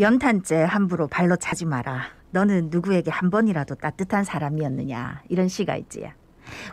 연탄재 함부로 발로 차지 마라. 너는 누구에게 한 번이라도 따뜻한 사람이었느냐. 이런 시가 있지.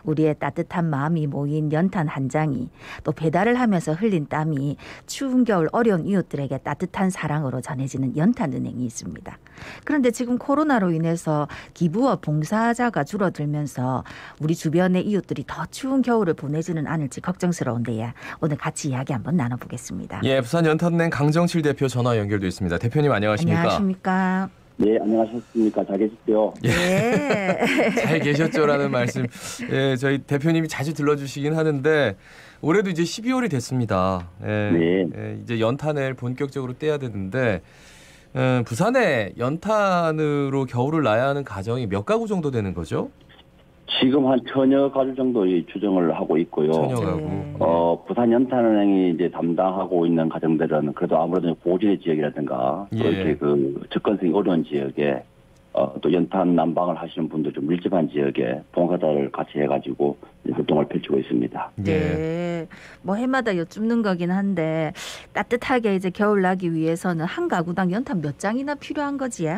우리의 따뜻한 마음이 모인 연탄 한 장이 또 배달을 하면서 흘린 땀이 추운 겨울 어려운 이웃들에게 따뜻한 사랑으로 전해지는 연탄은행이 있습니다. 그런데 지금 코로나로 인해서 기부와 봉사자가 줄어들면서 우리 주변의 이웃들이 더 추운 겨울을 보내지는 않을지 걱정스러운데요. 오늘 같이 이야기 한번 나눠보겠습니다. 예, 부산 연탄은행 강정칠 대표 전화 연결돼 있습니다. 대표님 안녕하십니까? 안녕하십니까? 네, 안녕하셨습니까? 잘 계셨죠? 예. 잘 계셨죠라는 말씀. 예, 저희 대표님이 자주 들러주시긴 하는데 올해도 이제 12월이 됐습니다. 예, 네. 예, 이제 연탄을 본격적으로 떼야 되는데 부산에 연탄으로 겨울을 나야 하는 가정이 몇 가구 정도 되는 거죠? 지금 한 천여 가구 정도의 추정을 하고 있고요. 천여 가구. 네. 부산 연탄은행이 이제 담당하고 있는 가정들은 그래도 아무래도 고지대 지역이라든가 또 예. 이렇게 그 접근성이 어려운 지역에 또 연탄 난방을 하시는 분들 좀 밀집한 지역에 봉사자를 같이 해가지고 활동을 펼치고 있습니다. 예. 네. 뭐 해마다 여쭙는 거긴 한데 따뜻하게 이제 겨울 나기 위해서는 한 가구당 연탄 몇 장이나 필요한 거지?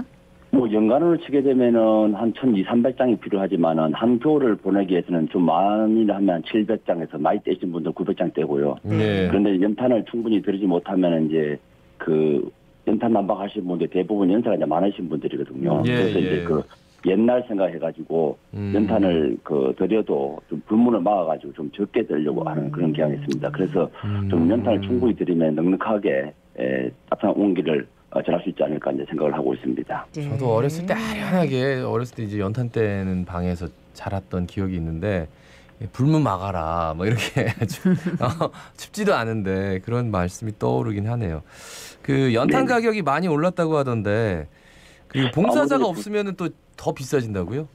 뭐 연간으로 치게 되면은 한 1,200~300장이 필요하지만은 한 겨울을 보내기 위해서는 좀 많이 하면 700장에서 많이 떼신 분들 900장 떼고요. 예. 그런데 연탄을 충분히 들이지 못하면 이제 그 연탄 난방하시는 분들 대부분 연세가 이제 많으신 분들이거든요. 예, 그래서 예. 이제 그 옛날 생각해가지고 연탄을 그 들여도 좀 불문을 막아가지고 좀 적게 들려고 하는 그런 경향이 있습니다. 그래서 좀 연탄을 충분히 들이면 넉넉하게 따뜻한 온기를 전할 수 있지 않을까 이제 생각을 하고 있습니다. 네. 저도 어렸을 때 아련하게 어렸을 때 이제 연탄 떼는 방에서 자랐던 기억이 있는데 불문 막아라 뭐 이렇게 춥지도 않은데 그런 말씀이 떠오르긴 하네요. 그 연탄 네. 가격이 많이 올랐다고 하던데 그 봉사자가 아무래도 없으면은 또 더 비싸진다고요?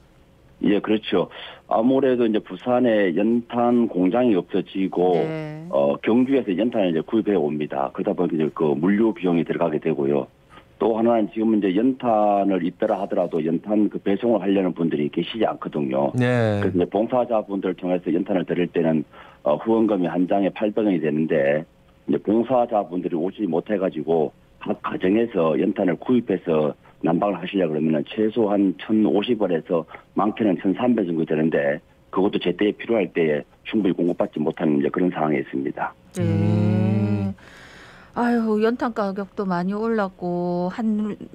예, 그렇죠. 아무래도 이제 부산에 연탄 공장이 없어지고 네. 경주에서 연탄을 이제 구입해 옵니다. 그러다 보니까 이제 그 물류 비용이 들어가게 되고요. 또 하나는 지금 이제 연탄을 있더라 하더라도 연탄 그 배송을 하려는 분들이 계시지 않거든요. 네. 그래서 이제 봉사자분들을 통해서 연탄을 드릴 때는 후원금이 한 장에 800원이 되는데 이제 봉사자분들이 오지 못해가지고 각 가정에서 연탄을 구입해서 난방을 하시려고 그러면 최소한 1,050원에서 많게는 1,300 정도 되는데 그것도 제때에 필요할 때에 충분히 공급받지 못하는 이제 그런 상황에 있습니다. 네. 아유, 연탄 가격도 많이 올랐고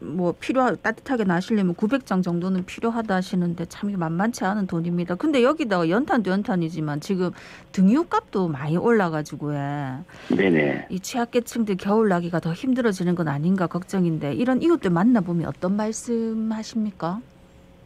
뭐 따뜻하게 나시려면 900장 정도는 필요하다 하시는데 참 이게 만만치 않은 돈입니다. 근데 여기다가 연탄도 연탄이지만 지금 등유값도 많이 올라가지고 네네. 이 취약계층들 겨울 나기가 더 힘들어지는 건 아닌가 걱정인데 이런 이웃들 만나보면 어떤 말씀하십니까?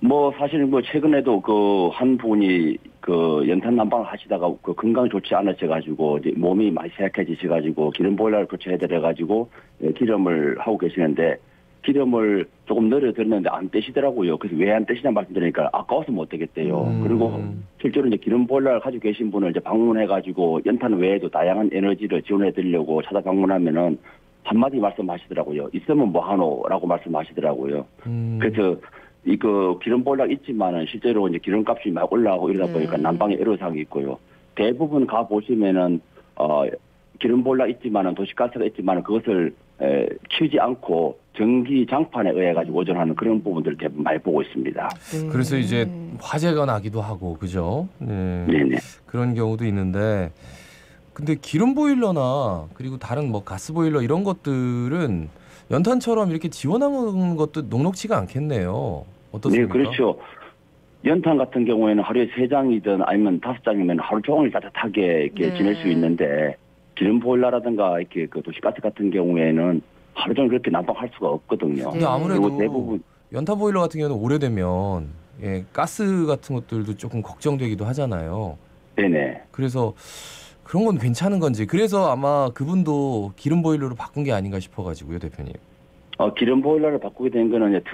뭐 사실 뭐 최근에도 그 한 분이 그 연탄 난방을 하시다가 그 건강이 좋지 않으셔가지고 이제 몸이 많이 쇠약해지셔가지고 기름 보일러를 교체해드려가지고 기름을 하고 계시는데 기름을 조금 늘어드렸는데 안 떼시더라고요. 그래서 왜 안 떼시냐 말씀드리니까 아까워서 못 떼겠대요. 그리고 실제로 이제 기름 보일러를 가지고 계신 분을 이제 방문해가지고 연탄 외에도 다양한 에너지를 지원해드리려고 찾아방문하면은 한마디 말씀하시더라고요. 있으면 뭐하노라고 말씀하시더라고요. 그래서 이거 기름 보일러 있지만은 실제로 이제 기름값이 막 올라가고 이러다 보니까 난방에 애로사항이 있고요. 대부분 가 보시면은 기름 보일러 있지만은 도시가스가 있지만은 그것을 키우지 않고 전기 장판에 의해 가지고 오전하는 그런 부분들을 대부분 많이 보고 있습니다. 네. 그래서 이제 화재가 나기도 하고 그죠? 네. 네네. 그런 경우도 있는데 근데 기름 보일러나 그리고 다른 뭐 가스 보일러 이런 것들은 연탄처럼 이렇게 지원하는 것도 녹록치가 않겠네요. 어떻습니까? 네, 그렇죠. 연탄 같은 경우에는 하루에 3장이든 아니면 5장이면 하루 종일 따뜻하게 이렇게 네. 지낼 수 있는데 기름 보일러라든가 이렇게 그 도시가스 같은 경우에는 하루 종일 그렇게 난방할 수가 없거든요. 근데 아무래도 그리고 대부분 연탄 보일러 같은 경우는 오래되면 가스 같은 것들도 조금 걱정되기도 하잖아요. 네네. 그래서 그런 건 괜찮은 건지 그래서 아마 그분도 기름 보일러로 바꾼 게 아닌가 싶어가지고요, 대표님. 기름 보일러를 바꾸게 된 거는 이제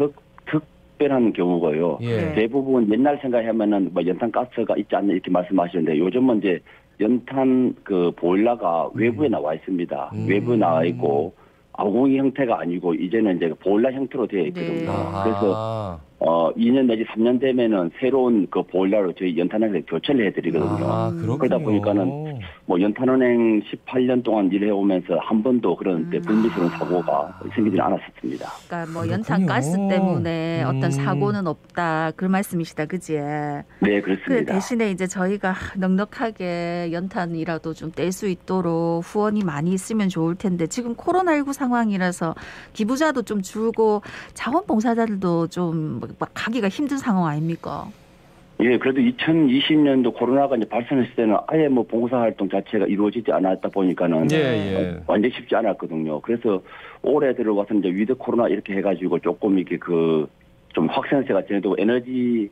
특별한 경우고요. 예. 대부분 옛날 생각하면은 뭐 연탄 가스가 있지 않나 이렇게 말씀하시는데 요즘은 이제 연탄 그 보일러가 외부에 나와 있습니다. 외부에 나와 있고 아궁이 형태가 아니고 이제는 이제 보일러 형태로 되어 있거든요. 네. 그래서 2년 내지 3년 되면은 새로운 그 보일러로 저희 연탄은행에 교체를 해드리거든요. 아, 그렇군요. 그러다 보니까는 뭐 연탄은행 18년 동안 일해오면서 한 번도 그런 불미스러운 사고가 생기지 않았었습니다. 그러니까 뭐 그렇군요. 연탄 가스 때문에 어떤 사고는 없다 그 말씀이시다, 그지? 네, 그 그렇습니다. 대신에 이제 저희가 넉넉하게 연탄이라도 좀 뗄 수 있도록 후원이 많이 있으면 좋을 텐데 지금 코로나19 상황이라서 기부자도 좀 줄고 자원봉사자들도 좀 막 가기가 힘든 상황 아닙니까? 예, 그래도 2020년도 코로나가 이제 발생했을 때는 아예 뭐 봉사활동 자체가 이루어지지 않았다 보니까는 예. 완전히 쉽지 않았거든요. 그래서 올해 들어와서 이제 위드 코로나 이렇게 해가지고 조금 이렇게 그 좀 확산세가 전에도 에너지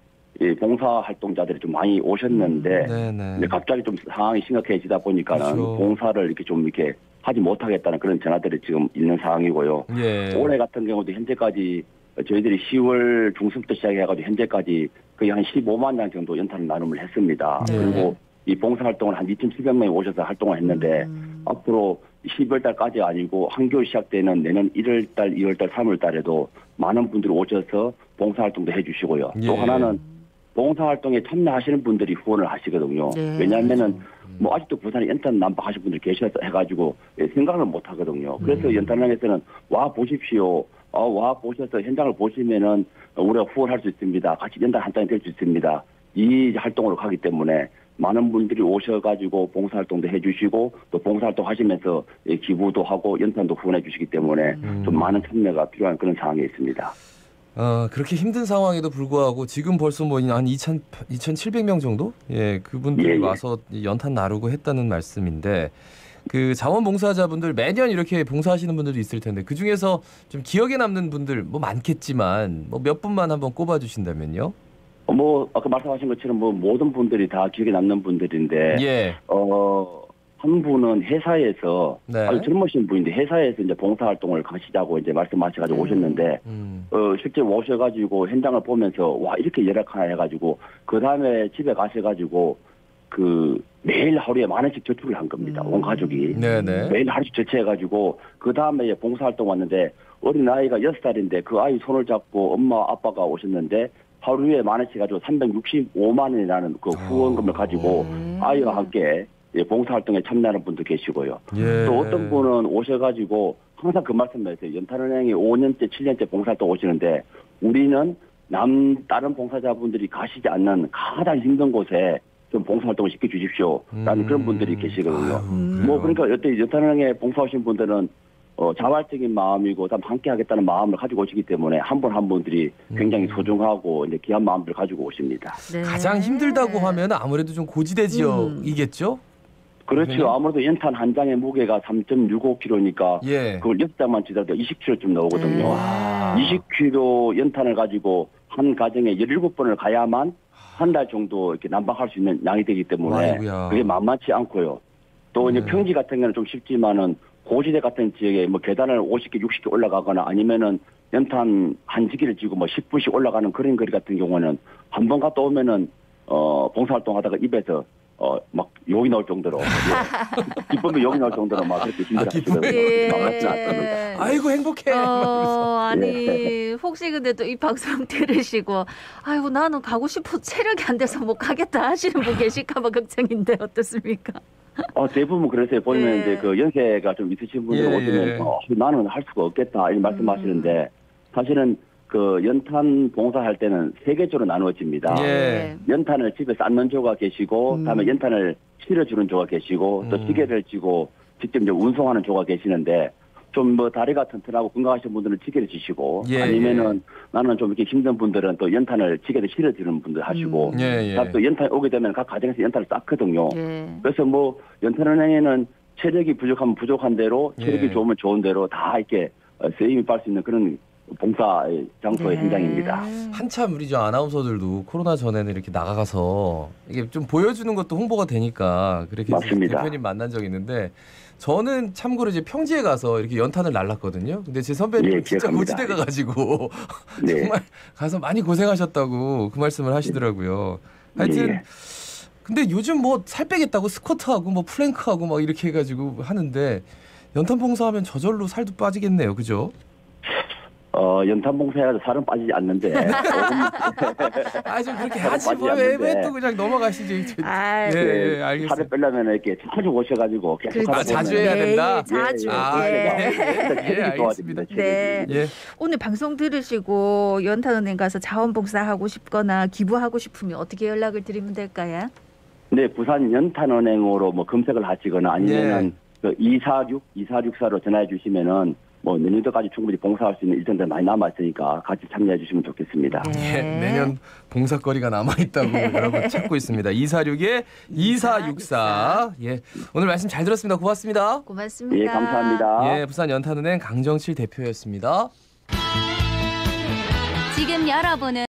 봉사활동자들이 좀 많이 오셨는데 네네. 이제 갑자기 좀 상황이 심각해지다 보니까는 그렇죠. 봉사를 이렇게 좀 이렇게 하지 못하겠다는 그런 전화들이 지금 있는 상황이고요. 예. 올해 같은 경우도 현재까지 저희들이 10월 중순부터 시작해가지고 현재까지 거의 한 15만 장 정도 연탄을 나눔을 했습니다. 네. 그리고 이 봉사활동을 한 2,700명이 오셔서 활동을 했는데 앞으로 12월 달까지 아니고 한겨울 시작되는 내년 1월 달, 2월 달, 3월 달에도 많은 분들이 오셔서 봉사활동도 해주시고요. 예. 또 하나는 봉사활동에 참여하시는 분들이 후원을 하시거든요. 네. 왜냐하면은 뭐 아직도 부산에 연탄 난방하시는 분들이 계셔서 해가지고 생각을 못 하거든요. 그래서 연탄은행에서는 와 보십시오. 와 보셔서 현장을 보시면은 우리가 후원할 수 있습니다. 같이 연탄 한 장이 될 수 있습니다. 이 활동으로 가기 때문에 많은 분들이 오셔가지고 봉사활동도 해주시고 또 봉사활동 하시면서 기부도 하고 연탄도 후원해 주시기 때문에 좀 많은 참여가 필요한 그런 상황에 있습니다. 그렇게 힘든 상황에도 불구하고 지금 벌써 뭐 한 2,700명 정도? 예, 그분들이 예. 와서 연탄 나르고 했다는 말씀인데 그 자원봉사자분들 매년 이렇게 봉사하시는 분들도 있을 텐데 그 중에서 좀 기억에 남는 분들 뭐 많겠지만 뭐 몇 분만 한번 꼽아주신다면요? 뭐 아까 말씀하신 것처럼 뭐 모든 분들이 다 기억에 남는 분들인데 예. 한 분은 회사에서 네. 아주 젊으신 분인데 회사에서 이제 봉사활동을 가시자고 이제 말씀하셔가지고 오셨는데 실제 오셔가지고 현장을 보면서 와 이렇게 열악하나 해가지고 그 다음에 집에 가셔가지고 그 매일 하루에 10,000원씩 저축을 한 겁니다. 온 가족이 네네. 매일 하루씩 저축해가지고 그 다음에 봉사활동 왔는데 어린 아이가 6살인데 그 아이 손을 잡고 엄마 아빠가 오셨는데 하루에 10,000원씩 가지고 365만 원이라는 그 후원금을 가지고 아이와 함께 봉사활동에 참여하는 분도 계시고요. 예. 또 어떤 분은 오셔가지고 항상 그 말씀을 하세요. 연탄은행이 5년째, 7년째 봉사활동 오시는데 우리는 다른 봉사자분들이 가시지 않는 가장 힘든 곳에 좀 봉사활동을 시켜주십시오. 라는 그런 분들이 계시거든요. 뭐 그러니까 여태 연탄은행에 봉사하신 분들은 자발적인 마음이고 함께 하겠다는 마음을 가지고 오시기 때문에 한 분 한 분들이 굉장히 소중하고 이제 귀한 마음들 가지고 오십니다. 네. 가장 힘들다고 하면 아무래도 좀 고지대 지역이겠죠? 그렇죠. 아무래도 연탄 한 장의 무게가 3.65kg니까 예. 그걸 6장만 지더라도 20kg쯤 나오거든요. 와. 20kg 연탄을 가지고 한 가정에 17번을 가야만 한 달 정도 이렇게 난방할 수 있는 양이 되기 때문에 아이고야. 그게 만만치 않고요. 또 이제 평지 같은 경우는 좀 쉽지만은 고지대 같은 지역에 뭐 계단을 50개, 60개 올라가거나 아니면은 연탄 한 지기를 지고 뭐 10분씩 올라가는 그런 거리 같은 경우는 한 번 갔다 오면은 봉사활동 하다가 입에서 막 욕이 나올 정도로 기쁨이 욕이 나올 정도로 막 그렇게 힘들어하시거든요. 예. 아이고 행복해. 아니 혹시 근데 또 이 방송 들으시고 아이고 나는 가고 싶어 체력이 안 돼서 못 가겠다 하시는 분 계실까봐 걱정인데 어떻습니까? 대부분 그래서 보면 예. 이제 그 연세가 좀 있으신 분들 예, 오시면 예. 나는 할 수가 없겠다 이런 말씀하시는데 사실은 그 연탄 봉사할 때는 세 개조로 나누어집니다. 예. 연탄을 집에 쌓는 조가 계시고 다음에 연탄을 실어주는 조가 계시고 또 시계를 쥐고 직접 이제 운송하는 조가 계시는데 좀 뭐 다리가 튼튼하고 건강하신 분들은 지게를 지시고 예, 아니면은 나는 좀 이렇게 힘든 분들은 또 연탄을 지게를 실어주는 분들 하시고 예. 또 연탄 오게 되면 각 가정에서 연탄을 쌓거든요. 예. 그래서 뭐 연탄은행에는 체력이 부족하면 부족한 대로 체력이 예. 좋으면 좋은 대로 다 이렇게 쓰임이 빨 수 있는 그런 봉사 장소의 네. 현장입니다. 한참 우리 저 아나운서들도 코로나 전에는 이렇게 나가서 이게 좀 보여주는 것도 홍보가 되니까 그렇게 맞습니다. 대표님 만난 적이 있는데 저는 참고로 이제 평지에 가서 이렇게 연탄을 날랐거든요. 근데 제 선배님은 예, 진짜 기억합니다. 고지대 가가지고 네. 정말 가서 많이 고생하셨다고 그 말씀을 하시더라고요. 하여튼 예. 근데 요즘 뭐 살 빼겠다고 스쿼트하고 뭐 플랭크하고 막 이렇게 해가지고 하는데 연탄 봉사하면 저절로 살도 빠지겠네요, 그죠? 연탄봉사해도 살은 빠지지 않는데. 아, 좀 그렇게 하지 빠지지 왜 않는데. 또 그냥 넘어가시지. 아이, 예, 알겠습니다. 살을 빼려면 이렇게 자주 오셔가지고 계속 그렇지. 하다 자주 보면 해야 된다? 매일 자주. 아, 예. 예, 체력이 좋아집니다. 네. 체력이. 예. 오늘 방송 들으시고 연탄은행 가서 자원봉사하고 싶거나 기부하고 싶으면 어떻게 연락을 드리면 될까요? 네, 부산 연탄은행으로 뭐 검색을 하시거나 아니면은 그 2464로 전화해 주시면은 뭐 내년도까지 충분히 봉사할 수 있는 일정들 많이 남아 있으니까 같이 참여해 주시면 좋겠습니다. 예, 내년 봉사거리가 남아있다고 여러분 찾고 있습니다. 246-2464. 예, 오늘 말씀 잘 들었습니다. 고맙습니다. 고맙습니다. 예, 감사합니다. 예, 부산 연탄은행 강정칠 대표였습니다. 지금 여러분은